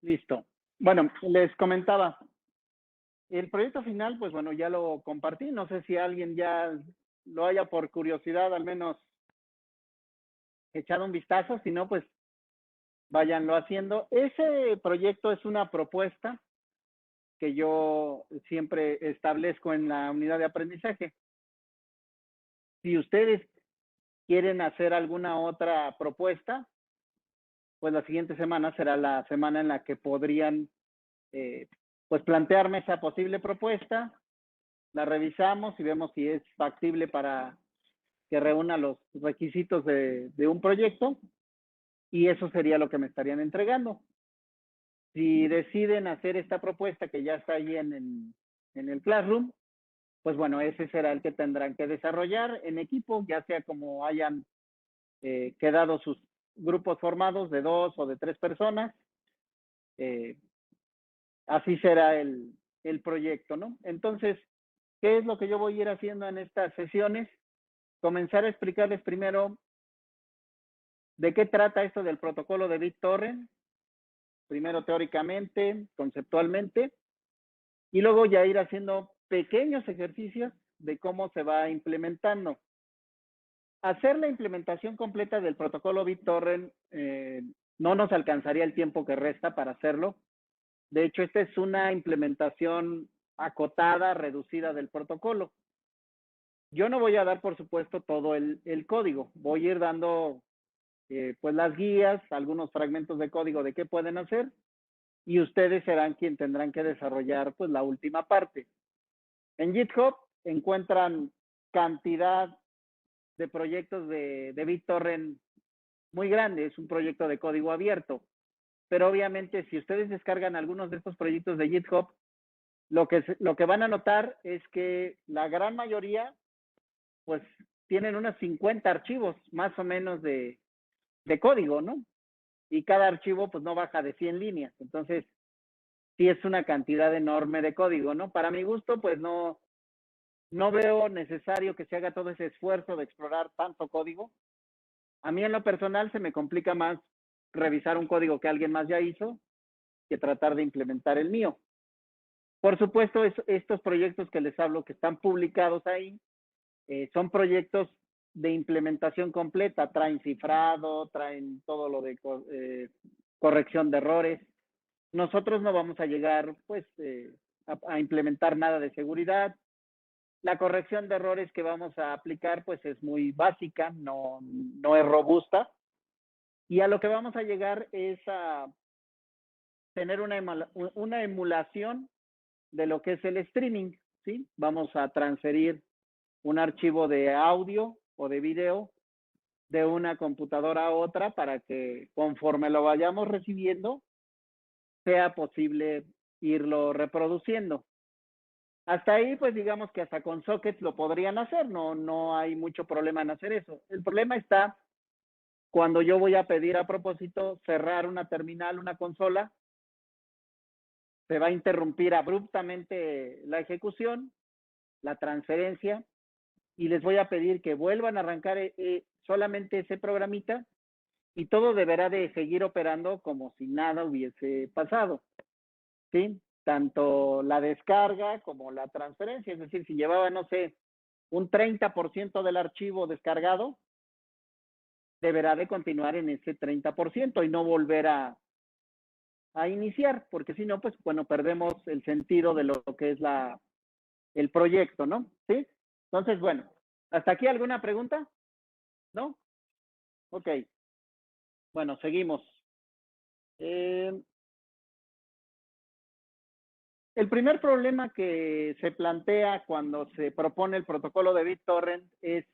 Listo. Bueno, les comentaba, el proyecto final, pues bueno, ya lo compartí. No sé si alguien ya lo haya por curiosidad, al menos echado un vistazo. Si no, pues váyanlo haciendo. Ese proyecto es una propuesta que yo siempre establezco en la unidad de aprendizaje. Si ustedes quieren hacer alguna otra propuesta, pues la siguiente semana será la semana en la que podrían pues plantearme esa posible propuesta, la revisamos y vemos si es factible para que reúna los requisitos de un proyecto, y eso sería lo que me estarían entregando. Si deciden hacer esta propuesta que ya está ahí en el Classroom, pues bueno, ese será el que tendrán que desarrollar en equipo, ya sea como hayan quedado sus grupos formados de 2 o de 3 personas. Eh, Así será el proyecto, ¿no? Entonces, ¿qué es lo que yo voy a ir haciendo en estas sesiones? Comenzar a explicarles primero de qué trata esto del protocolo de BitTorrent, primero teóricamente, conceptualmente, y luego ya ir haciendo pequeños ejercicios de cómo se va implementando. Hacer la implementación completa del protocolo BitTorrent no nos alcanzaría el tiempo que resta para hacerlo. De hecho, esta es una implementación acotada, reducida del protocolo. Yo no voy a dar, por supuesto, todo el código. Voy a ir dando pues las guías, algunos fragmentos de código de qué pueden hacer, y ustedes serán quien tendrán que desarrollar pues la última parte. En GitHub encuentran cantidad de proyectos de BitTorrent muy grande, es un proyecto de código abierto, pero obviamente si ustedes descargan algunos de estos proyectos de GitHub, lo que van a notar es que la gran mayoría pues tienen unos 50 archivos más o menos de código, ¿no? Y cada archivo pues no baja de 100 líneas. Entonces, sí es una cantidad enorme de código, ¿no? Para mi gusto, pues no veo necesario que se haga todo ese esfuerzo de explorar tanto código. A mí en lo personal se me complica más revisar un código que alguien más ya hizo que tratar de implementar el mío. Por supuesto, estos proyectos que les hablo que están publicados ahí, son proyectos de implementación completa, traen cifrado, traen todo lo de corrección de errores. Nosotros no vamos a llegar pues a implementar nada de seguridad. La corrección de errores que vamos a aplicar pues es muy básica, no es robusta, y a lo que vamos a llegar es a tener una emulación de lo que es el streaming, ¿sí? Vamos a transferir un archivo de audio o de video de una computadora a otra para que conforme lo vayamos recibiendo sea posible irlo reproduciendo. Hasta ahí, pues digamos que hasta con sockets lo podrían hacer, no hay mucho problema en hacer eso. El problema está cuando yo voy a pedir a propósito cerrar una terminal, una consola, se va a interrumpir abruptamente la ejecución, la transferencia, y les voy a pedir que vuelvan a arrancar solamente ese programita, y todo deberá de seguir operando como si nada hubiese pasado, ¿sí? Tanto la descarga como la transferencia, es decir, si llevaba, no sé, un 30% del archivo descargado, deberá de continuar en ese 30% y no volver a iniciar, porque si no, pues bueno, perdemos el sentido de lo que es el proyecto, ¿no? ¿Sí? Entonces, bueno, ¿hasta aquí alguna pregunta? ¿No? Ok, bueno, seguimos. Eh, el primer problema que se plantea cuando se propone el protocolo de BitTorrent es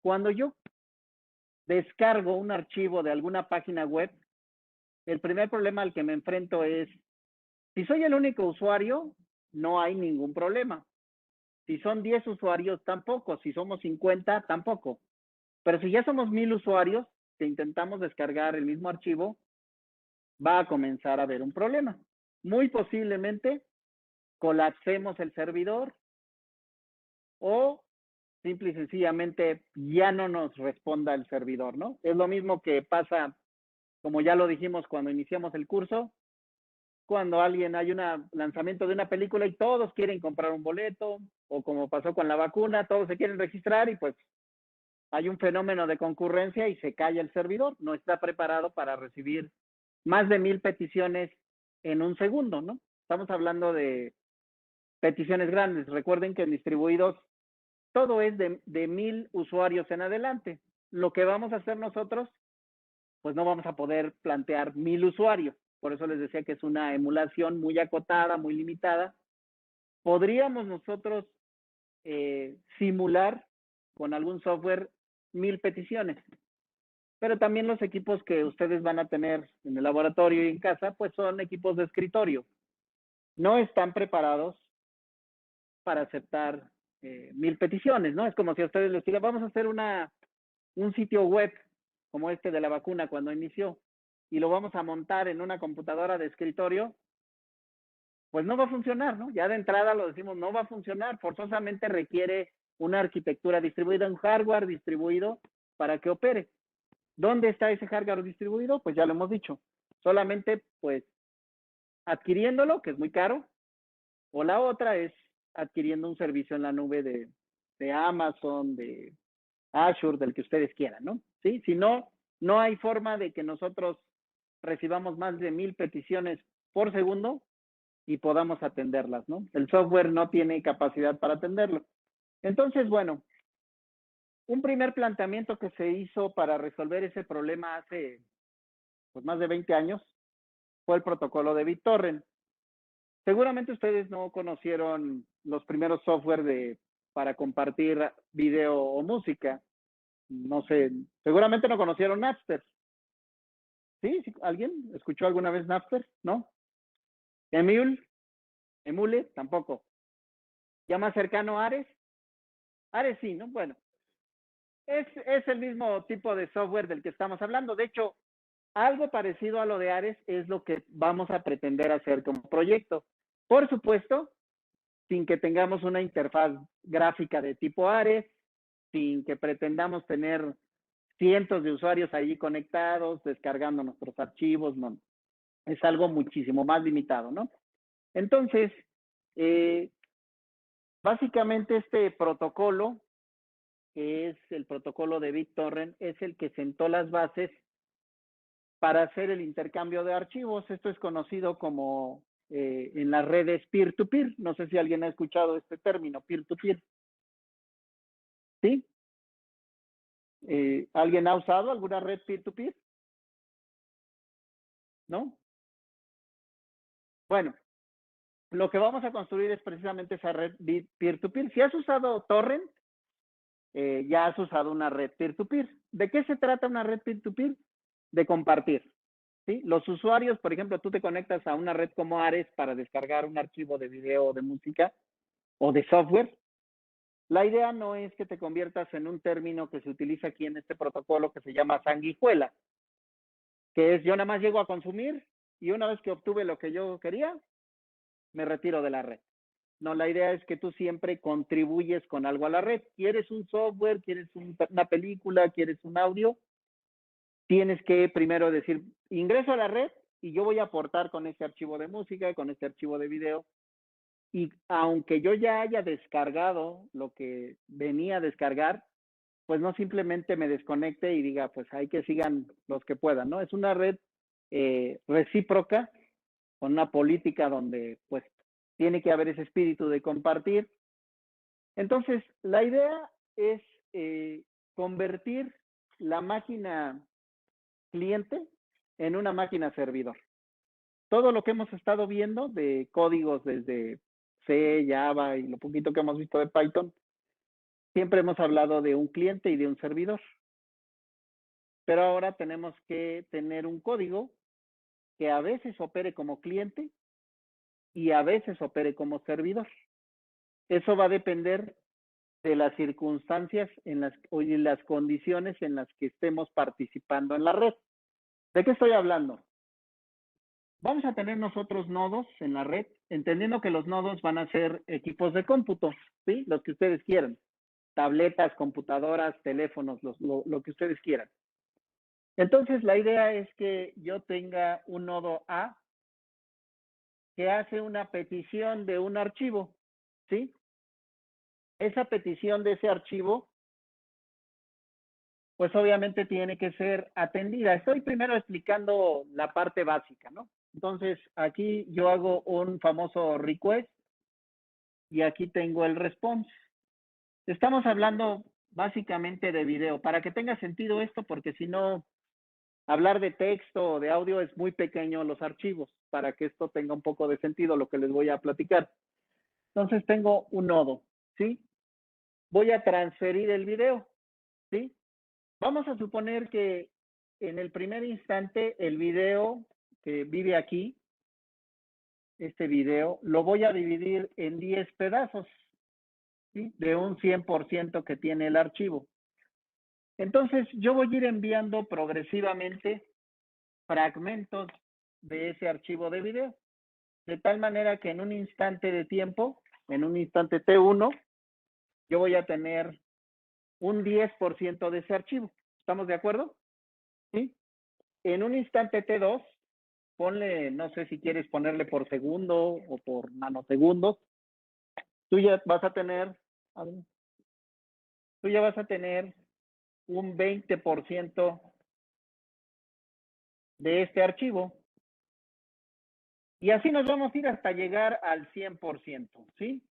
cuando yo descargo un archivo de alguna página web, el primer problema al que me enfrento es, si soy el único usuario, no hay ningún problema. Si son 10 usuarios, tampoco. Si somos 50, tampoco. Pero si ya somos 1000 usuarios que intentamos descargar el mismo archivo, va a comenzar a haber un problema. Muy posiblemente colapsemos el servidor o simple y sencillamente ya no nos responda el servidor, ¿no? Es lo mismo que pasa, como ya lo dijimos cuando iniciamos el curso, cuando hay un lanzamiento de una película y todos quieren comprar un boleto, o como pasó con la vacuna, todos se quieren registrar y pues hay un fenómeno de concurrencia y se calla el servidor, no está preparado para recibir más de 1000 peticiones en un segundo, ¿no? Estamos hablando de peticiones grandes. Recuerden que en distribuidos todo es de 1000 usuarios en adelante. Lo que vamos a hacer nosotros, pues no vamos a poder plantear 1000 usuarios. Por eso les decía que es una emulación muy acotada, muy limitada. Podríamos nosotros simular con algún software 1000 peticiones, pero también los equipos que ustedes van a tener en el laboratorio y en casa, pues son equipos de escritorio. No están preparados para aceptar 1000 peticiones, ¿no? Es como si a ustedes les diga, vamos a hacer un sitio web como este de la vacuna cuando inició y lo vamos a montar en una computadora de escritorio, pues no va a funcionar, ¿no? Ya de entrada lo decimos, no va a funcionar, forzosamente requiere una arquitectura distribuida, un hardware distribuido para que opere. ¿Dónde está ese hardware distribuido? Pues ya lo hemos dicho, solamente pues adquiriéndolo, que es muy caro, o la otra es adquiriendo un servicio en la nube de Amazon, de Azure, del que ustedes quieran, ¿no? ¿Sí? Si no, no hay forma de que nosotros recibamos más de 1000 peticiones por segundo y podamos atenderlas, ¿no? El software no tiene capacidad para atenderlo. Entonces, bueno, un primer planteamiento que se hizo para resolver ese problema hace pues, más de 20 años fue el protocolo de BitTorrent. Seguramente ustedes no conocieron los primeros software para compartir video o música. No sé, seguramente no conocieron Napster. ¿Sí? ¿Sí? ¿Alguien escuchó alguna vez Napster? ¿No? Emule, tampoco. ¿Ya más cercano a Ares? Ares sí, ¿no? Bueno, es el mismo tipo de software del que estamos hablando. De hecho, algo parecido a lo de Ares es lo que vamos a pretender hacer como proyecto. Por supuesto, sin que tengamos una interfaz gráfica de tipo Ares, sin que pretendamos tener cientos de usuarios ahí conectados, descargando nuestros archivos, no. Es algo muchísimo más limitado, ¿no? Entonces, básicamente este protocolo, que es el protocolo de BitTorrent, es el que sentó las bases para hacer el intercambio de archivos. Esto es conocido como en las redes peer-to-peer. No sé si alguien ha escuchado este término, peer-to-peer. ¿Sí? ¿Alguien ha usado alguna red peer-to-peer? ¿No? Bueno, lo que vamos a construir es precisamente esa red peer-to-peer. Si has usado Torrent, ya has usado una red peer-to-peer. ¿De qué se trata una red peer-to-peer? De compartir. ¿Sí? Los usuarios, por ejemplo, tú te conectas a una red como Ares para descargar un archivo de video o de música o de software. La idea no es que te conviertas en un término que se utiliza aquí en este protocolo que se llama sanguijuela, que es yo nada más llego a consumir y una vez que obtuve lo que yo quería, me retiro de la red. No, la idea es que tú siempre contribuyes con algo a la red. ¿Quieres un software? ¿Quieres una película? ¿Quieres un audio? Tienes que primero decir, ingreso a la red y yo voy a aportar con este archivo de música, con este archivo de video. Y aunque yo ya haya descargado lo que venía a descargar, pues no simplemente me desconecte y diga, pues hay que sigan los que puedan, ¿no? Es una red recíproca, con una política donde pues tiene que haber ese espíritu de compartir. Entonces, la idea es convertir la máquina cliente en una máquina servidor. Todo lo que hemos estado viendo de códigos desde C, Java y lo poquito que hemos visto de Python, siempre hemos hablado de un cliente y de un servidor. Pero ahora tenemos que tener un código que a veces opere como cliente y a veces opere como servidor. Eso va a depender de las circunstancias y las condiciones en las que estemos participando en la red. ¿De qué estoy hablando? Vamos a tener nosotros nodos en la red, entendiendo que los nodos van a ser equipos de cómputo, ¿sí? Los que ustedes quieran. Tabletas, computadoras, teléfonos, lo que ustedes quieran. Entonces, la idea es que yo tenga un nodo A que hace una petición de un archivo, ¿sí? Esa petición de ese archivo, pues obviamente tiene que ser atendida. Estoy primero explicando la parte básica, ¿no? Entonces, aquí yo hago un famoso request y aquí tengo el response. Estamos hablando básicamente de video, para que tenga sentido esto, porque si no, hablar de texto o de audio es muy pequeño los archivos, para que esto tenga un poco de sentido lo que les voy a platicar. Entonces tengo un nodo, ¿sí? Voy a transferir el video, ¿sí? Vamos a suponer que en el primer instante el video que vive aquí, este video, lo voy a dividir en 10 pedazos, ¿sí? De un 100% que tiene el archivo. Entonces yo voy a ir enviando progresivamente fragmentos de ese archivo de video, de tal manera que en un instante de tiempo, en un instante T1, yo voy a tener un 10% de ese archivo. ¿Estamos de acuerdo? ¿Sí? En un instante T2, ponle, no sé si quieres ponerle por segundo o por nanosegundos, tú ya vas a tener, a ver, tú ya vas a tener un 20% de este archivo. Y así nos vamos a ir hasta llegar al 100%, ¿sí?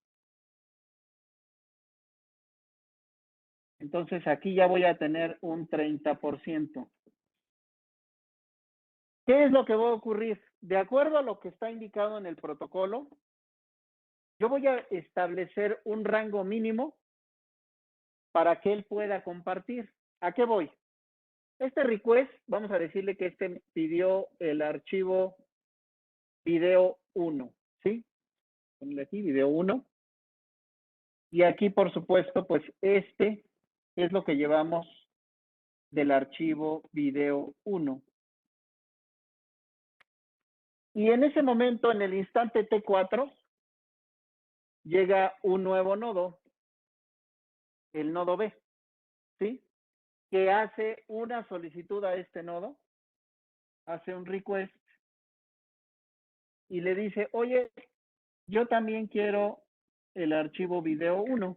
Entonces aquí ya voy a tener un 30%. ¿Qué es lo que va a ocurrir? De acuerdo a lo que está indicado en el protocolo, yo voy a establecer un rango mínimo para que él pueda compartir. ¿A qué voy? Este request, vamos a decirle que este pidió el archivo video 1, ¿sí? Ponle aquí video 1. Y aquí, por supuesto, pues este es lo que llevamos del archivo video 1. Y en ese momento, en el instante T4, llega un nuevo nodo, el nodo B, ¿sí? Que hace una solicitud a este nodo, hace un request y le dice, oye, yo también quiero el archivo video 1.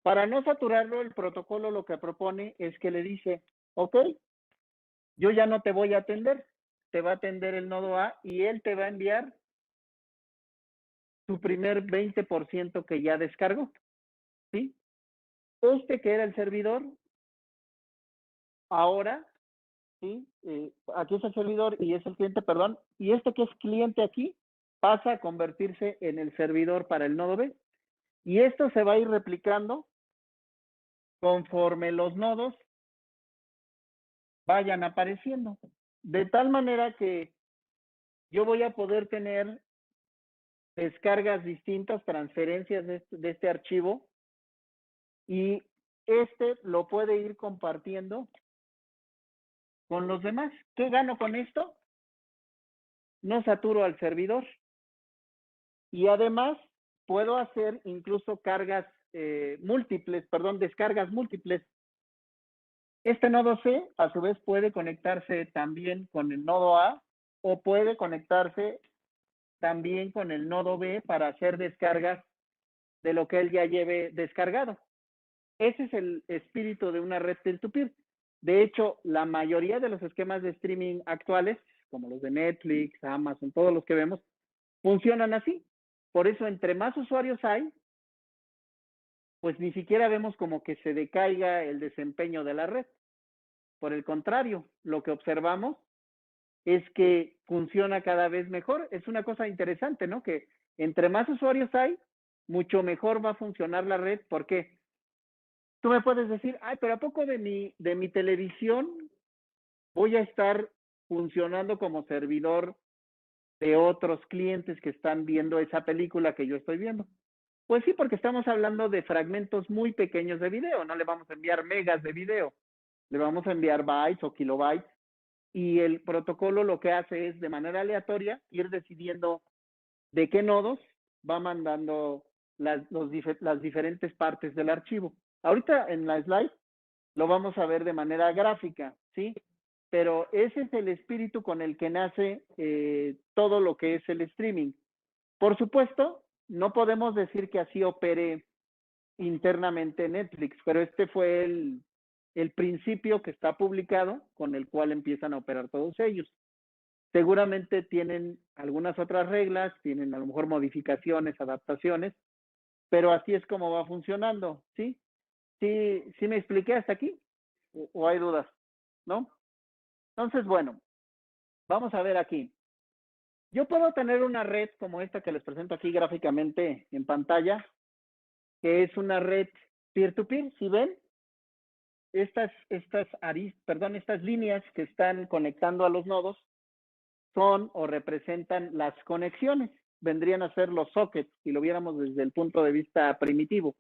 Para no saturarlo, el protocolo lo que propone es que le dice, ok, yo ya no te voy a atender, te va a atender el nodo A y él te va a enviar tu primer 20% que ya descargó, ¿sí? Este que era el servidor, ahora, ¿sí? Aquí es el servidor y es el cliente, perdón, y este que es cliente aquí pasa a convertirse en el servidor para el nodo B. Y esto se va a ir replicando conforme los nodos vayan apareciendo. De tal manera que yo voy a poder tener descargas distintas, transferencias de este archivo, y este lo puede ir compartiendo con los demás. ¿Qué gano con esto? No saturo al servidor. Y además puedo hacer incluso cargas múltiples, perdón, descargas múltiples. Este nodo C, a su vez, puede conectarse también con el nodo A o puede conectarse también con el nodo B para hacer descargas de lo que él ya lleve descargado. Ese es el espíritu de una red peer-to-peer. De hecho, la mayoría de los esquemas de streaming actuales, como los de Netflix, Amazon, todos los que vemos, funcionan así. Por eso, entre más usuarios hay, pues ni siquiera vemos como que se decaiga el desempeño de la red. Por el contrario, lo que observamos es que funciona cada vez mejor. Es una cosa interesante, ¿no? Que entre más usuarios hay, mucho mejor va a funcionar la red. ¿Por qué? Tú me puedes decir, ay, pero ¿a poco de mi televisión voy a estar funcionando como servidor de otros clientes que están viendo esa película que yo estoy viendo? Pues sí, porque estamos hablando de fragmentos muy pequeños de video, no le vamos a enviar megas de video, le vamos a enviar bytes o kilobytes, y el protocolo lo que hace es de manera aleatoria ir decidiendo de qué nodos va mandando las diferentes partes del archivo. Ahorita en la slide lo vamos a ver de manera gráfica, ¿sí? pero ese es el espíritu con el que nace todo lo que es el streaming. Por supuesto, no podemos decir que así opere internamente Netflix, pero este fue el principio que está publicado con el cual empiezan a operar todos ellos. Seguramente tienen algunas otras reglas, tienen a lo mejor modificaciones, adaptaciones, pero así es como va funcionando, ¿sí? ¿Sí me expliqué hasta aquí? ¿O hay dudas? ¿No? Entonces, bueno, vamos a ver aquí. Yo puedo tener una red como esta que les presento aquí gráficamente en pantalla, que es una red peer-to-peer. ¿Sí ven? Estas líneas que están conectando a los nodos son o representan las conexiones. Vendrían a ser los sockets, si lo viéramos desde el punto de vista primitivo.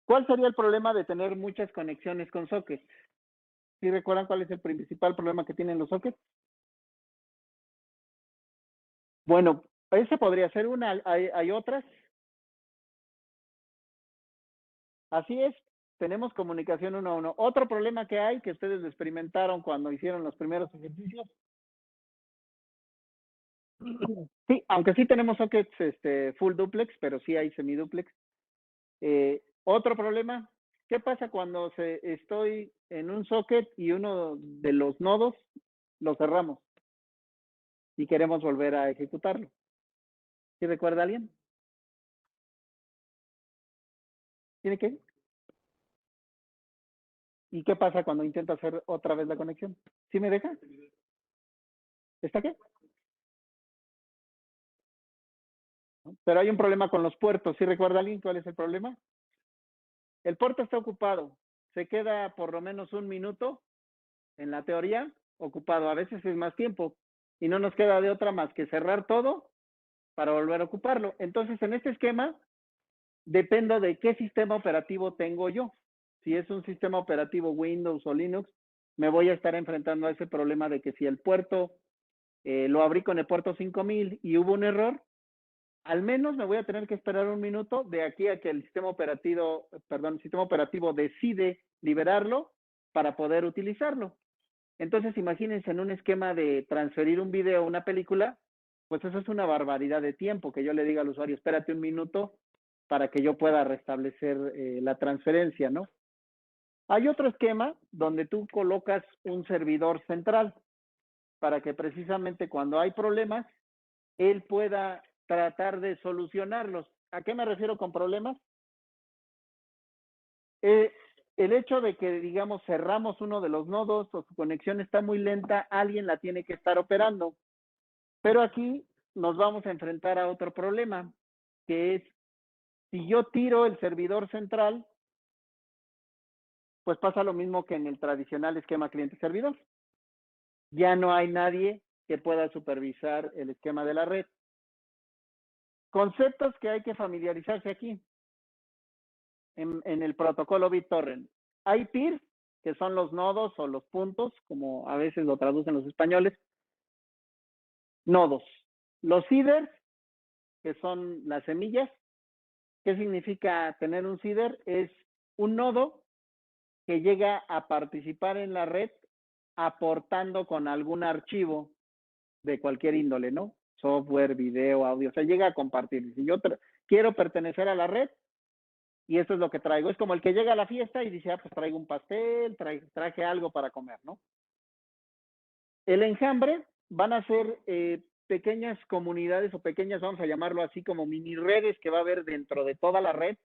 ¿Cuál sería el problema de tener muchas conexiones con sockets? ¿Sí recuerdan cuál es el principal problema que tienen los sockets? Bueno, ese podría ser una, hay otras. Así es, tenemos comunicación uno a uno. Otro problema que hay, que ustedes lo experimentaron cuando hicieron los primeros ejercicios. Sí, aunque sí tenemos sockets full duplex, pero sí hay semiduplex. Otro problema, ¿qué pasa cuando estoy en un socket y uno de los nodos lo cerramos y queremos volver a ejecutarlo? ¿Sí recuerda alguien? ¿Tiene que? ¿Y qué pasa cuando intento hacer otra vez la conexión? ¿Sí me deja? ¿Está qué? Pero hay un problema con los puertos. ¿Sí recuerda alguien cuál es el problema? El puerto está ocupado. Se queda por lo menos un minuto, en la teoría, ocupado. A veces es más tiempo. Y no nos queda de otra más que cerrar todo para volver a ocuparlo. Entonces, en este esquema, dependo de qué sistema operativo tengo yo. Si es un sistema operativo Windows o Linux, me voy a estar enfrentando a ese problema de que si el puerto lo abrí con el puerto 5000 y hubo un error, al menos me voy a tener que esperar un minuto de aquí a que el sistema operativo decide liberarlo para poder utilizarlo. Entonces, imagínense en un esquema de transferir un video o una película, pues eso es una barbaridad de tiempo, que yo le diga al usuario, espérate un minuto para que yo pueda restablecer la transferencia, ¿no? Hay otro esquema donde tú colocas un servidor central para que precisamente cuando hay problemas, él pueda tratar de solucionarlos. ¿A qué me refiero con problemas? Eh, el hecho de que, digamos, cerramos uno de los nodos o su conexión está muy lenta, alguien la tiene que estar operando. Pero aquí nos vamos a enfrentar a otro problema, que es, si yo tiro el servidor central, pues pasa lo mismo que en el tradicional esquema cliente-servidor. Ya no hay nadie que pueda supervisar el esquema de la red. Conceptos que hay que familiarizarse aquí en el protocolo BitTorrent. Hay peers, que son los nodos o los puntos, como a veces lo traducen los españoles, nodos. Los seeders, que son las semillas. ¿Qué significa tener un seeder? Es un nodo que llega a participar en la red aportando con algún archivo de cualquier índole, ¿no? Software, video, audio, o sea, llega a compartir. Si yo quiero pertenecer a la red, y eso es lo que traigo. Es como el que llega a la fiesta y dice, ah, pues traigo un pastel, traje algo para comer, ¿no? El enjambre van a ser pequeñas comunidades o pequeñas, vamos a llamarlo así, como mini redes que va a haber dentro de toda la red,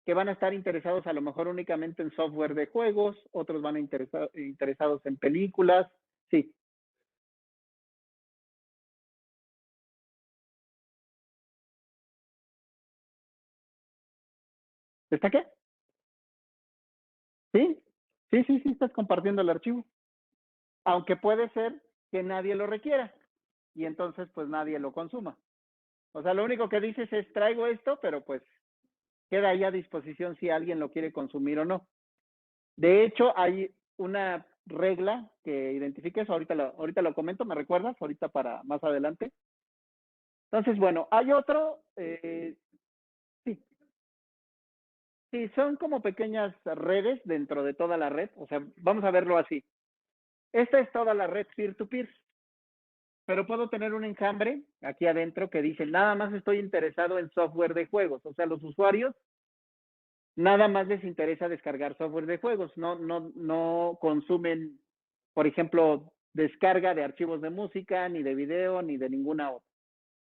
que van a estar interesados a lo mejor únicamente en software de juegos, otros van a interesados en películas, sí. ¿Está qué? Sí, sí, estás compartiendo el archivo. Aunque puede ser que nadie lo requiera y entonces pues nadie lo consuma. O sea, lo único que dices es traigo esto, pero pues queda ahí a disposición si alguien lo quiere consumir o no. De hecho, hay una regla que identifique eso, ahorita lo comento, ¿me recuerdas? Ahorita para más adelante. Entonces, bueno, hay otro, sí, sí, son como pequeñas redes dentro de toda la red, o sea, vamos a verlo así. Esta es toda la red peer-to-peer, pero puedo tener un enjambre aquí adentro que dice, nada más estoy interesado en software de juegos. O sea, los usuarios nada más les interesa descargar software de juegos, no consumen, por ejemplo, descarga de archivos de música, ni de video, ni de ninguna otra.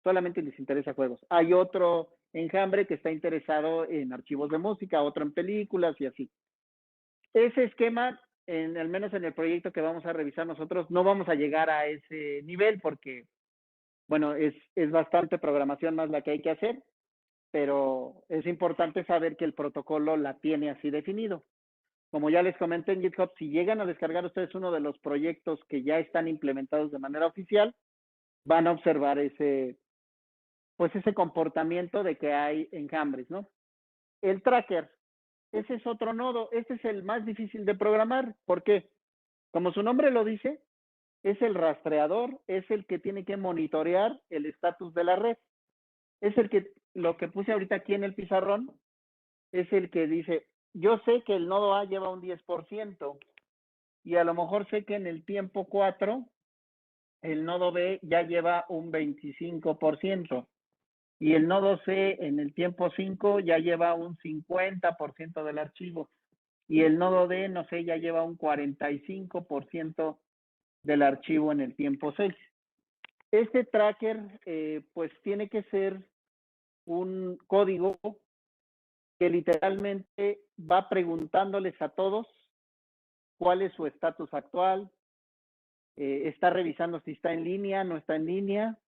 Solamente les interesa juegos. Hay otro enjambre que está interesado en archivos de música, otro en películas y así. Ese esquema, al menos en el proyecto que vamos a revisar nosotros, no vamos a llegar a ese nivel porque, bueno, es bastante programación más la que hay que hacer, pero es importante saber que el protocolo la tiene así definido. Como ya les comenté en GitHub, si llegan a descargar ustedes uno de los proyectos que ya están implementados de manera oficial, van a observar pues ese comportamiento de que hay enjambres, ¿no? El tracker, ese es otro nodo, este es el más difícil de programar, porque como su nombre lo dice, es el rastreador, es el que tiene que monitorear el estatus de la red. Es el que, lo que puse ahorita aquí en el pizarrón, es el que dice, yo sé que el nodo A lleva un 10% y a lo mejor sé que en el tiempo 4 el nodo B ya lleva un 25% y el nodo C en el tiempo 5 ya lleva un 50% del archivo y el nodo D, no sé, ya lleva un 45% del archivo en el tiempo 6. Este tracker pues tiene que ser un código que literalmente va preguntándoles a todos cuál es su estatus actual, está revisando si está en línea, no está en línea,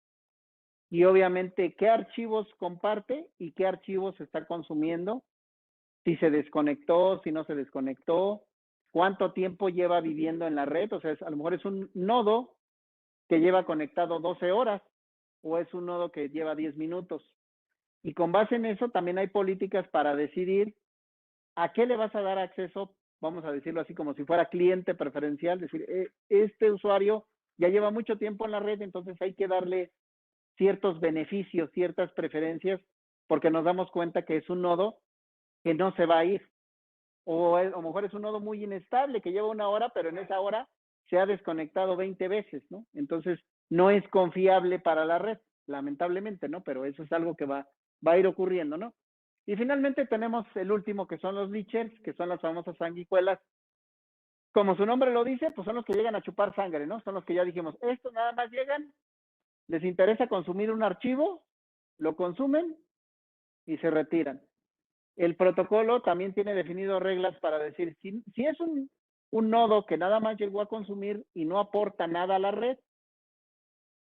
y obviamente qué archivos comparte y qué archivos está consumiendo, si se desconectó, si no se desconectó, cuánto tiempo lleva viviendo en la red, o sea, a lo mejor es un nodo que lleva conectado 12 horas o es un nodo que lleva 10 minutos. Y con base en eso también hay políticas para decidir a qué le vas a dar acceso, vamos a decirlo así como si fuera cliente preferencial, decir, este usuario ya lleva mucho tiempo en la red, entonces hay que darle ciertos beneficios, ciertas preferencias, porque nos damos cuenta que es un nodo que no se va a ir. O a lo mejor es un nodo muy inestable que lleva una hora, pero en esa hora se ha desconectado 20 veces, ¿no? Entonces, no es confiable para la red, lamentablemente, ¿no? Pero eso es algo que va a ir ocurriendo, ¿no? Y finalmente tenemos el último, que son los leechers, que son las famosas sanguijuelas. Como su nombre lo dice, pues son los que llegan a chupar sangre, ¿no? Son los que ya dijimos, estos nada más llegan, les interesa consumir un archivo, lo consumen y se retiran. El protocolo también tiene definido reglas para decir, si es un nodo que nada más llegó a consumir y no aporta nada a la red,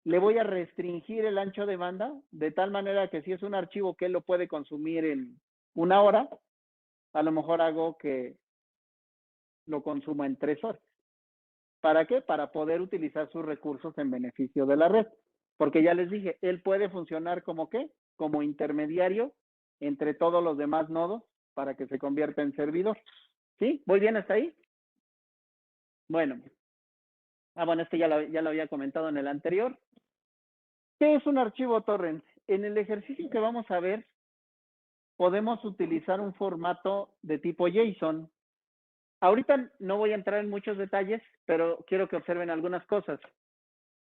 le voy a restringir el ancho de banda de tal manera que si es un archivo que él lo puede consumir en una hora, a lo mejor hago que lo consuma en 3 horas. ¿Para qué? Para poder utilizar sus recursos en beneficio de la red. Porque ya les dije, él puede funcionar como ¿qué? Como intermediario entre todos los demás nodos para que se convierta en servidor. ¿Sí? ¿Voy bien hasta ahí? Bueno. Bueno, este ya lo había comentado en el anterior. ¿Qué es un archivo torrent? En el ejercicio que vamos a ver, podemos utilizar un formato de tipo JSON. Ahorita no voy a entrar en muchos detalles, pero quiero que observen algunas cosas.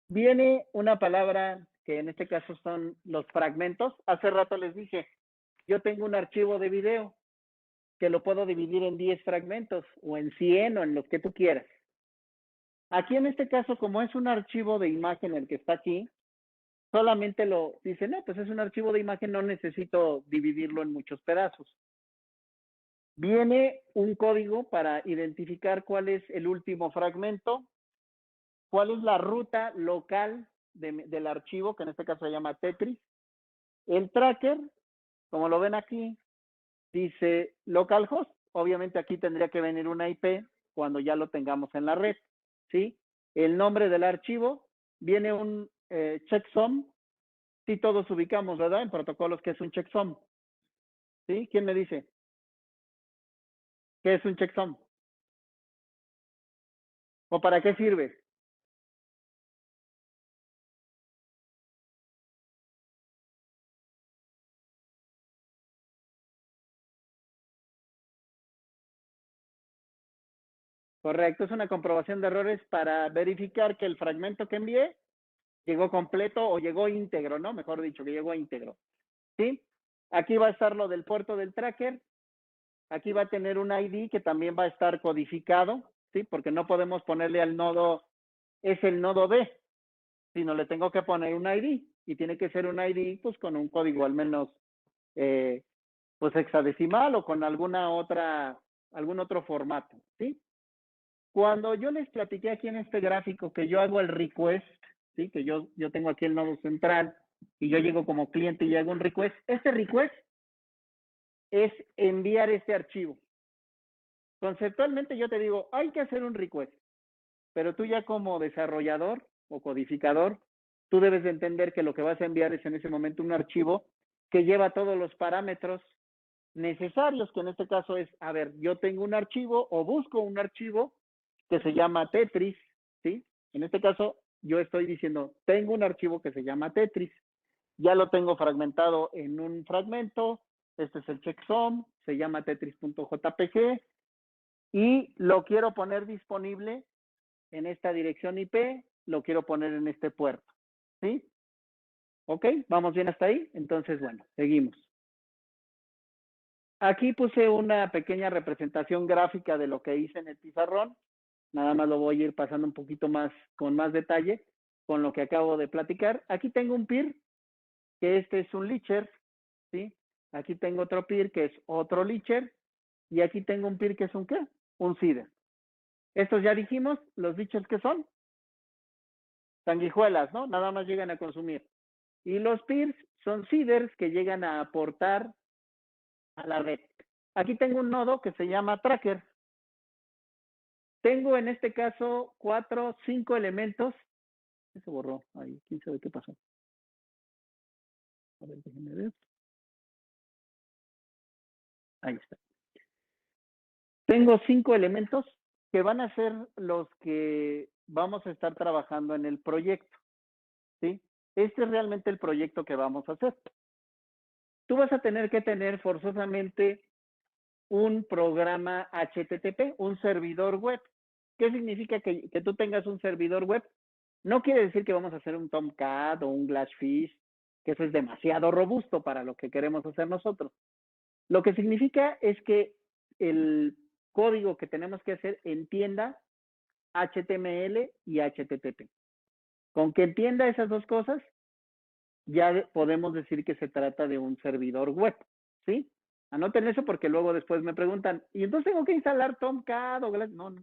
Viene una palabra que en este caso son los fragmentos. Hace rato les dije, yo tengo un archivo de video que lo puedo dividir en 10 fragmentos o en 100 o en los que tú quieras. Aquí en este caso, como es un archivo de imagen el que está aquí, solamente lo dice, no, pues es un archivo de imagen, no necesito dividirlo en muchos pedazos. Viene un código para identificar cuál es el último fragmento, cuál es la ruta local del archivo, que en este caso se llama Tetris. El tracker, como lo ven aquí, dice localhost. Obviamente aquí tendría que venir una IP cuando ya lo tengamos en la red, ¿sí? El nombre del archivo, viene un checksum. Sí, todos ubicamos, ¿verdad? En protocolos, ¿qué es un checksum? ¿Sí? ¿Quién me dice? ¿Qué es un checksum? ¿O para qué sirve? Correcto, es una comprobación de errores para verificar que el fragmento que envié llegó completo o llegó íntegro, ¿no? Mejor dicho, que llegó íntegro, ¿sí? Aquí va a estar lo del puerto del tracker. Aquí va a tener un ID que también va a estar codificado, ¿sí? Porque no podemos ponerle al nodo, es el nodo B, sino le tengo que poner un ID. Y tiene que ser un ID, pues, con un código al menos, pues, hexadecimal o con algún otro formato, ¿sí? Cuando yo les platiqué aquí en este gráfico que yo hago el request, ¿sí? Que yo tengo aquí el nodo central y yo llego como cliente y hago un request. Este request es enviar este archivo. Conceptualmente yo te digo, hay que hacer un request, pero tú ya como desarrollador o codificador, tú debes de entender que lo que vas a enviar es en ese momento un archivo que lleva todos los parámetros necesarios, que en este caso es, a ver, yo tengo un archivo o busco un archivo que se llama Tetris, ¿sí? En este caso, yo estoy diciendo, tengo un archivo que se llama Tetris, ya lo tengo fragmentado en un fragmento, este es el checksum, se llama tetris.jpg, y lo quiero poner disponible en esta dirección IP, lo quiero poner en este puerto, ¿sí? ¿Ok? ¿Vamos bien hasta ahí? Entonces, bueno, seguimos. Aquí puse una pequeña representación gráfica de lo que hice en el pizarrón. Nada más lo voy a ir pasando un poquito más, con más detalle, con lo que acabo de platicar. Aquí tengo un peer, que este es un leacher, ¿sí? Aquí tengo otro peer, que es otro leacher. Y aquí tengo un peer, que es un ¿qué? Un seeder. Estos ya dijimos, los leachers que son sanguijuelas, ¿no? Nada más llegan a consumir. Y los peers son seeders que llegan a aportar a la red. Aquí tengo un nodo que se llama tracker. Tengo en este caso 5 elementos. ¿Qué se borró? Ahí, quién sabe qué pasó. A ver, déjenme ver. Ahí está. Tengo 5 elementos que van a ser los que vamos a estar trabajando en el proyecto, ¿sí? Este es realmente el proyecto que vamos a hacer. Tú vas a tener que tener forzosamente un programa HTTP, un servidor web. ¿Qué significa que tú tengas un servidor web? No quiere decir que vamos a hacer un Tomcat o un Glassfish, que eso es demasiado robusto para lo que queremos hacer nosotros. Lo que significa es que el código que tenemos que hacer entienda HTML y HTTP. Con que entienda esas dos cosas, ya podemos decir que se trata de un servidor web, ¿sí? Anoten eso porque luego después me preguntan, ¿y entonces tengo que instalar Tomcat o Glass? No, no.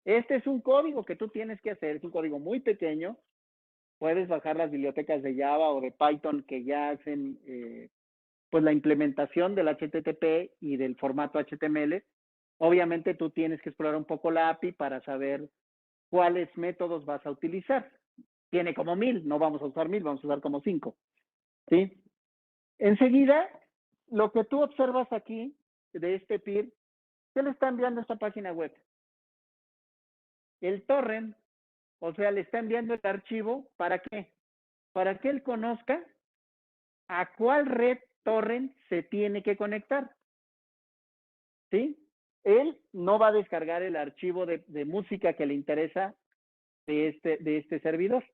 Este es un código que tú tienes que hacer, es un código muy pequeño. Puedes bajar las bibliotecas de Java o de Python que ya hacen pues la implementación del HTTP y del formato HTML. Obviamente tú tienes que explorar un poco la API para saber cuáles métodos vas a utilizar. Tiene como 1000, no vamos a usar 1000, vamos a usar como 5, ¿sí? Enseguida, lo que tú observas aquí de este peer, ¿qué le está enviando esta página web? El torrent, o sea, le está enviando el archivo, ¿para qué? Para que él conozca a cuál red torrent se tiene que conectar, ¿sí? Él no va a descargar el archivo de música que le interesa de este servidor.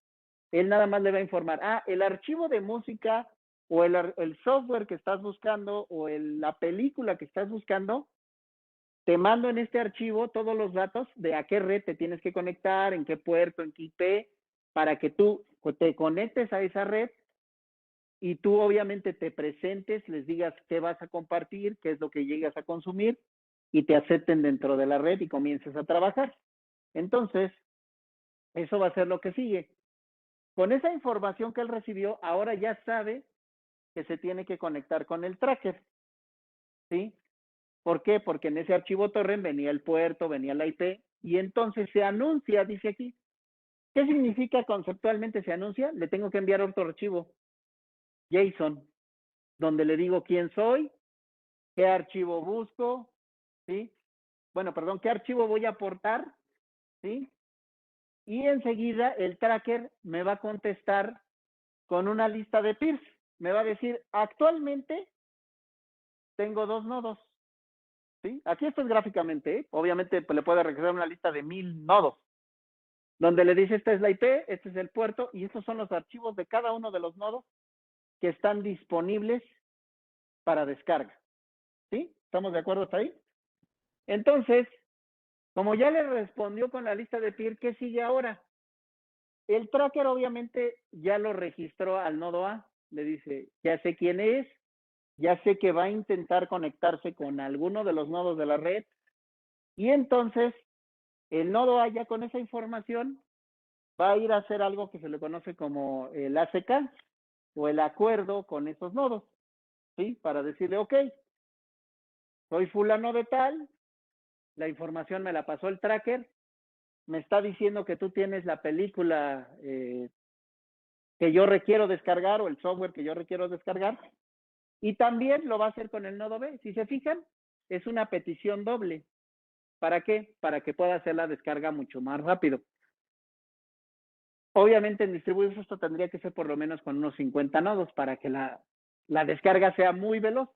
Él nada más le va a informar, el archivo de música o el software que estás buscando o la película que estás buscando, te mando en este archivo todos los datos de a qué red te tienes que conectar, en qué puerto, en qué IP, para que tú te conectes a esa red y tú obviamente te presentes, les digas qué vas a compartir, qué es lo que llegas a consumir y te acepten dentro de la red y comiences a trabajar. Entonces, eso va a ser lo que sigue. Con esa información que él recibió, ahora ya sabe que se tiene que conectar con el tracker, ¿sí? ¿Por qué? Porque en ese archivo torrent venía el puerto, venía la IP, y entonces se anuncia, dice aquí. ¿Qué significa conceptualmente se anuncia? Le tengo que enviar otro archivo, JSON, donde le digo quién soy, qué archivo busco, ¿sí? Bueno, perdón, qué archivo voy a aportar, ¿sí? Y enseguida el tracker me va a contestar con una lista de peers. Me va a decir, actualmente tengo 2 nodos, ¿sí? Aquí esto es gráficamente, ¿eh? Obviamente pues, le puede regresar una lista de 1000 nodos, donde le dice esta es la IP, este es el puerto, y estos son los archivos de cada uno de los nodos que están disponibles para descarga, ¿sí? ¿Estamos de acuerdo hasta ahí? Entonces, como ya le respondió con la lista de peer, ¿qué sigue ahora? El tracker obviamente ya lo registró al nodo A, le dice, ya sé quién es, ya sé que va a intentar conectarse con alguno de los nodos de la red, y entonces el nodo A ya con esa información va a ir a hacer algo que se le conoce como el ACK o el acuerdo con esos nodos, ¿sí? Para decirle, ok, soy fulano de tal, la información me la pasó el tracker, me está diciendo que tú tienes la película que yo requiero descargar o el software que yo requiero descargar, y también lo va a hacer con el nodo B. Si se fijan, es una petición doble. ¿Para qué? Para que pueda hacer la descarga mucho más rápido. Obviamente en distribuidos esto tendría que ser por lo menos con unos 50 nodos para que la descarga sea muy veloz.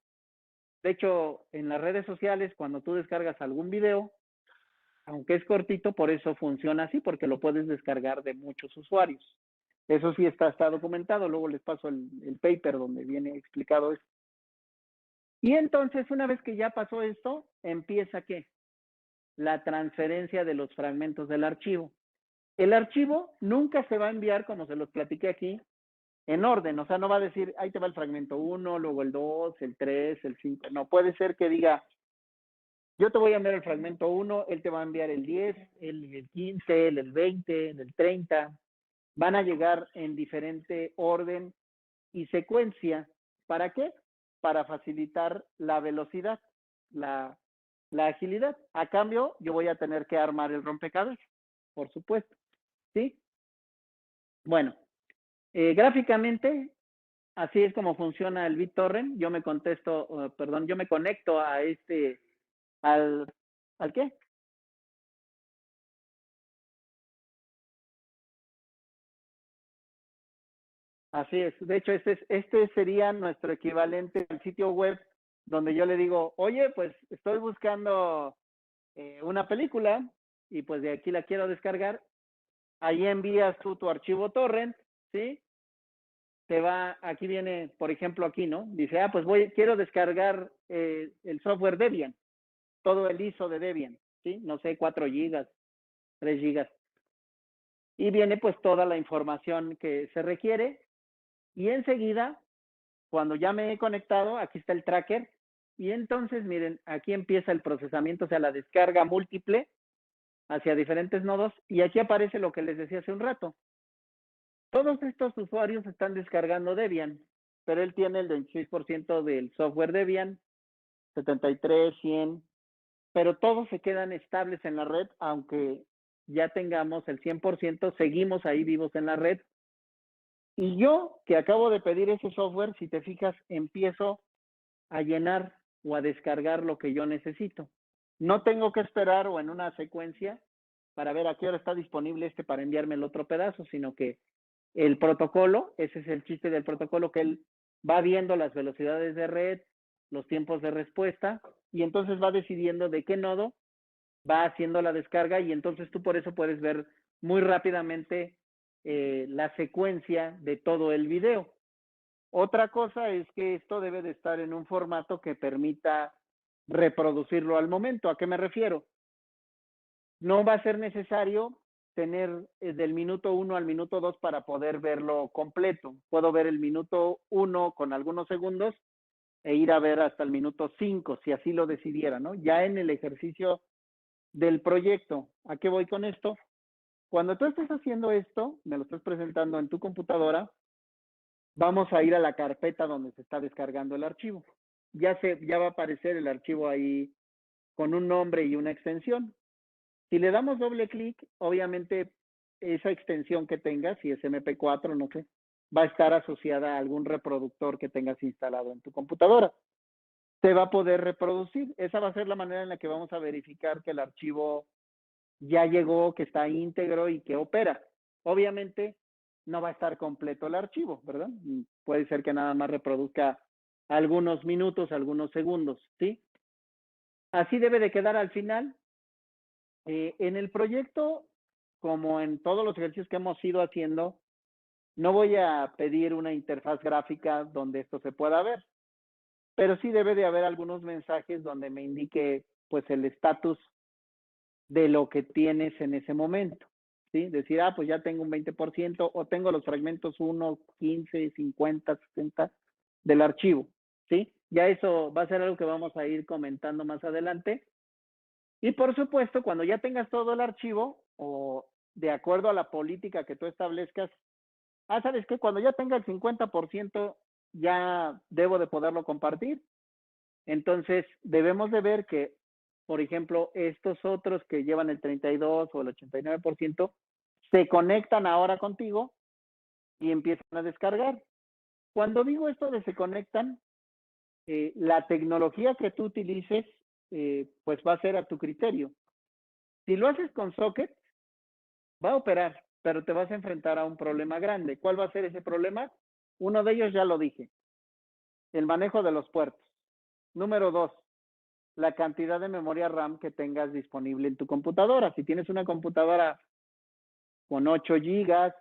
De hecho, en las redes sociales, cuando tú descargas algún video, aunque es cortito, por eso funciona así, porque lo puedes descargar de muchos usuarios. Eso sí está documentado, luego les paso el paper donde viene explicado esto. Y entonces, una vez que ya pasó esto, empieza ¿qué? La transferencia de los fragmentos del archivo. El archivo nunca se va a enviar, como se los platiqué aquí, en orden. O sea, no va a decir, ahí te va el fragmento 1, luego el 2, el 3, el 5. No, puede ser que diga, yo te voy a enviar el fragmento 1, él te va a enviar el 10, el 15, el 20, el 30. Van a llegar en diferente orden y secuencia. ¿Para qué? Para facilitar la velocidad, la, la agilidad. A cambio, yo voy a tener que armar el rompecabezas, por supuesto. ¿Sí? Bueno, gráficamente, así es como funciona el BitTorrent. Yo me yo me conecto a al, ¿al qué? Así es. De hecho, este sería nuestro equivalente al sitio web donde yo le digo, oye, pues estoy buscando una película y pues de aquí la quiero descargar. Ahí envías tú tu archivo torrent, ¿sí? Te va, aquí viene, por ejemplo, aquí, ¿no? Dice, pues quiero descargar el software Debian, todo el ISO de Debian, ¿sí? No sé, 4 gigas, 3 gigas. Y viene pues toda la información que se requiere y enseguida, cuando ya me he conectado, aquí está el tracker y entonces, miren, aquí empieza el procesamiento, o sea, la descarga múltiple hacia diferentes nodos y aquí aparece lo que les decía hace un rato. Todos estos usuarios están descargando Debian, pero él tiene el 26% del software Debian, 73, 100, pero todos se quedan estables en la red, aunque ya tengamos el 100%, seguimos ahí vivos en la red. Y yo, que acabo de pedir ese software, si te fijas, empiezo a llenar o a descargar lo que yo necesito. No tengo que esperar o en una secuencia para ver a qué hora está disponible para enviarme el otro pedazo, sino que el protocolo, ese es el chiste del protocolo, que él va viendo las velocidades de red, los tiempos de respuesta, y entonces va decidiendo de qué nodo va haciendo la descarga, y entonces tú por eso puedes ver muy rápidamente la secuencia de todo el video. Otra cosa es que esto debe de estar en un formato que permita reproducirlo al momento. ¿A qué me refiero? No va a ser necesario tener del minuto 1 al minuto 2 para poder verlo completo. Puedo ver el minuto 1 con algunos segundos e ir a ver hasta el minuto 5, si así lo decidiera, ¿no? Ya en el ejercicio del proyecto. ¿A qué voy con esto? Cuando tú estés haciendo esto, me lo estás presentando en tu computadora, vamos a ir a la carpeta donde se está descargando el archivo. Ya va a aparecer el archivo ahí con un nombre y una extensión. Si le damos doble clic, obviamente esa extensión que tengas, si es MP4, no sé, va a estar asociada a algún reproductor que tengas instalado en tu computadora. Se va a poder reproducir. Esa va a ser la manera en la que vamos a verificar que el archivo ya llegó, que está íntegro y que opera. Obviamente no va a estar completo el archivo, ¿verdad? Puede ser que nada más reproduzca algunos minutos, algunos segundos, ¿sí? Así debe de quedar al final. En el proyecto, como en todos los ejercicios que hemos ido haciendo, no voy a pedir una interfaz gráfica donde esto se pueda ver, pero sí debe de haber algunos mensajes donde me indique pues el estatus de lo que tienes en ese momento, ¿sí? Decir, pues ya tengo un 20% o tengo los fragmentos 1, 15, 50, 60 del archivo, ¿sí? Ya eso va a ser algo que vamos a ir comentando más adelante. Y por supuesto, cuando ya tengas todo el archivo o de acuerdo a la política que tú establezcas, ¿sabes qué? Cuando ya tenga el 50% ya debo de poderlo compartir. Entonces, debemos de ver que, por ejemplo, estos otros que llevan el 32 o el 89% se conectan ahora contigo y empiezan a descargar. Cuando digo esto de se conectan, la tecnología que tú utilices, pues va a ser a tu criterio. Si lo haces con Socket, va a operar, pero te vas a enfrentar a un problema grande. ¿Cuál va a ser ese problema? Uno de ellos ya lo dije, el manejo de los puertos. Número 2, la cantidad de memoria RAM que tengas disponible en tu computadora. Si tienes una computadora con 8 gigas,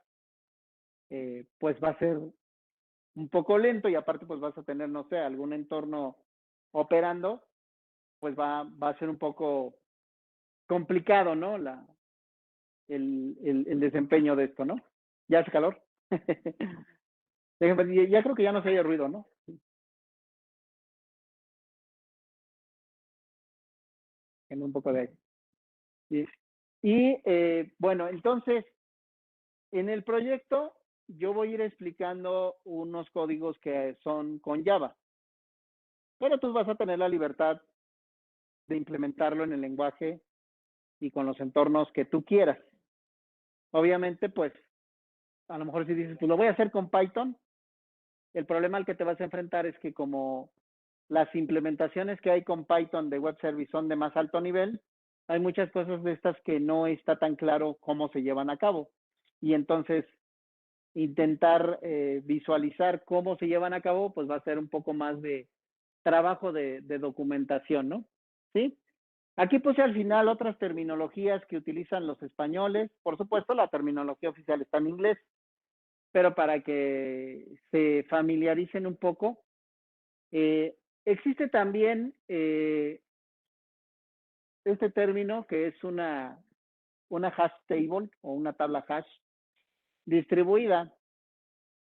pues va a ser un poco lento y aparte pues vas a tener, no sé, algún entorno operando, pues va a ser un poco complicado, ¿no? El desempeño de esto, ¿no? ¿Ya hace calor? Ya creo que ya no se oye ruido, ¿no? En un poco de aire. Sí. Y bueno, entonces, en el proyecto yo voy a ir explicando unos códigos que son con Java, pero tú vas a tener la libertad de implementarlo en el lenguaje y con los entornos que tú quieras. Obviamente, pues, a lo mejor si dices, pues lo voy a hacer con Python, el problema al que te vas a enfrentar es que como las implementaciones que hay con Python de web service son de más alto nivel, hay muchas cosas de estas que no está tan claro cómo se llevan a cabo. Y entonces, intentar visualizar cómo se llevan a cabo, pues va a ser un poco más de trabajo de documentación, ¿no? ¿Sí? Aquí puse al final otras terminologías que utilizan los españoles. Por supuesto, la terminología oficial está en inglés, pero para que se familiaricen un poco. Existe también este término que es una hash table o una tabla hash distribuida.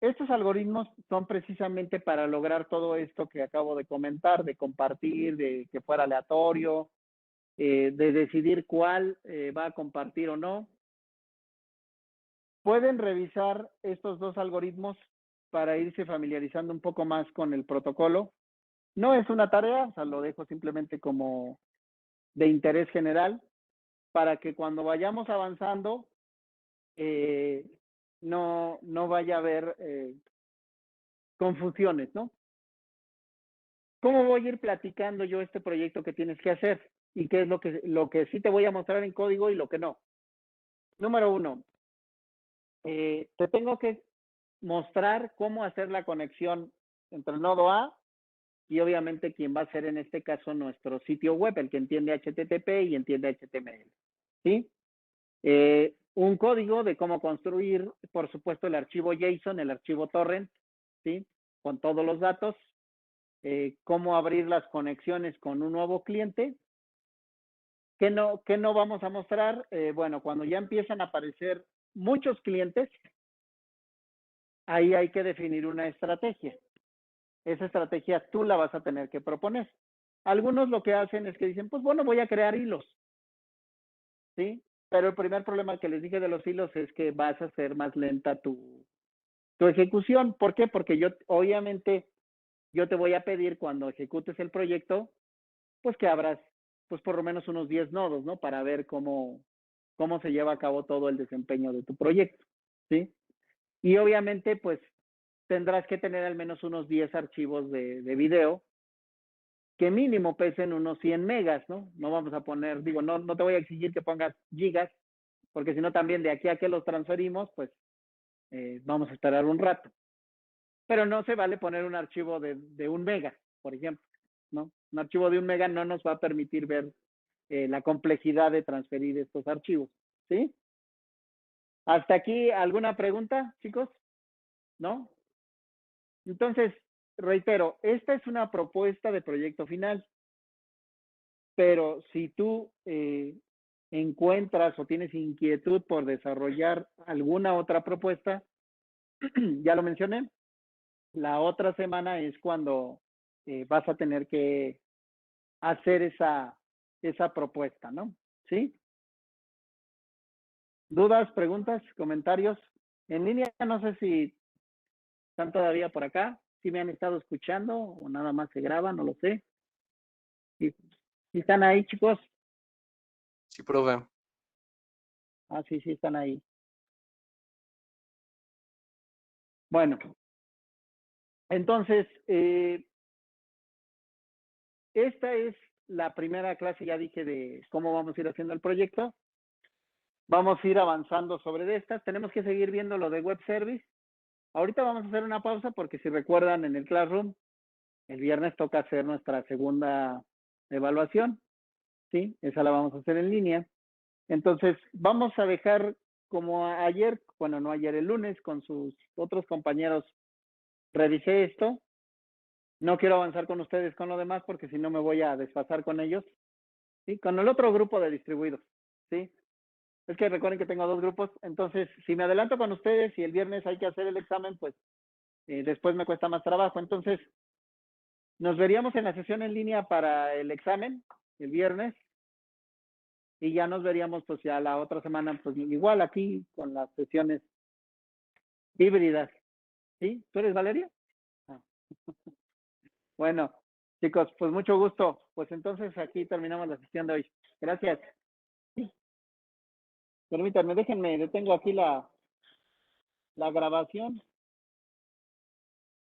Estos algoritmos son precisamente para lograr todo esto que acabo de comentar, de compartir, de que fuera aleatorio, de decidir cuál va a compartir o no. Pueden revisar estos dos algoritmos para irse familiarizando un poco más con el protocolo. No es una tarea, o sea, lo dejo simplemente como de interés general para que cuando vayamos avanzando no vaya a haber confusiones, ¿no? ¿Cómo voy a ir platicando yo este proyecto que tienes que hacer? ¿Y qué es lo que sí te voy a mostrar en código y lo que no? Número 1, te tengo que mostrar cómo hacer la conexión entre el nodo A y obviamente quien va a ser en este caso nuestro sitio web, el que entiende HTTP y entiende HTML. ¿Sí? Un código de cómo construir, por supuesto, el archivo JSON, el archivo torrent, ¿sí? Con todos los datos, cómo abrir las conexiones con un nuevo cliente. ¿Qué no vamos a mostrar? Bueno, cuando ya empiezan a aparecer muchos clientes, ahí hay que definir una estrategia. Esa estrategia tú la vas a tener que proponer. Algunos lo que hacen es que dicen, pues bueno, voy a crear hilos, ¿sí? Pero el primer problema que les dije de los hilos es que vas a hacer más lenta tu ejecución. ¿Por qué? Porque obviamente, yo te voy a pedir cuando ejecutes el proyecto, pues que abras, pues por lo menos unos 10 nodos, ¿no? Para ver cómo se lleva a cabo todo el desempeño de tu proyecto, ¿sí? Y obviamente, pues tendrás que tener al menos unos 10 archivos de video que mínimo pesen unos 100 megas, ¿no? No vamos a poner, digo, no te voy a exigir que pongas gigas, porque si no también de aquí a que los transferimos, pues vamos a esperar un rato. Pero no se vale poner un archivo de 1 mega, por ejemplo. ¿no? Un archivo de 1 mega no nos va a permitir ver la complejidad de transferir estos archivos, ¿sí? ¿Hasta aquí alguna pregunta, chicos? ¿No? Entonces, reitero, esta es una propuesta de proyecto final, pero si tú encuentras o tienes inquietud por desarrollar alguna otra propuesta, ya lo mencioné, la otra semana es cuando vas a tener que hacer esa propuesta, ¿no? ¿Sí? ¿Dudas, preguntas, comentarios? En línea, no sé si están todavía por acá, si me han estado escuchando o nada más se graba, no lo sé. Si están ahí, chicos. Sí, profe. Ah, sí, sí, están ahí. Bueno, entonces, esta es la primera clase, ya dije, de cómo vamos a ir haciendo el proyecto. Vamos a ir avanzando sobre estas. Tenemos que seguir viendo lo de web service. Ahorita vamos a hacer una pausa porque si recuerdan en el Classroom, el viernes toca hacer nuestra segunda evaluación. ¿Sí? Esa la vamos a hacer en línea. Entonces, vamos a dejar como ayer, bueno, no ayer, el lunes, con sus otros compañeros, revisé esto. No quiero avanzar con ustedes con lo demás porque si no me voy a desfasar con ellos. ¿Sí? Con el otro grupo de distribuidos. ¿Sí? Es que recuerden que tengo 2 grupos. Entonces, si me adelanto con ustedes y el viernes hay que hacer el examen, pues después me cuesta más trabajo. Entonces, nos veríamos en la sesión en línea para el examen el viernes y ya nos veríamos pues ya la otra semana, pues igual aquí con las sesiones híbridas. ¿Sí? ¿Tú eres Valeria? Ah. Bueno, chicos, pues mucho gusto. Pues entonces aquí terminamos la sesión de hoy. Gracias. Sí. Permítanme, déjenme, detengo aquí la grabación.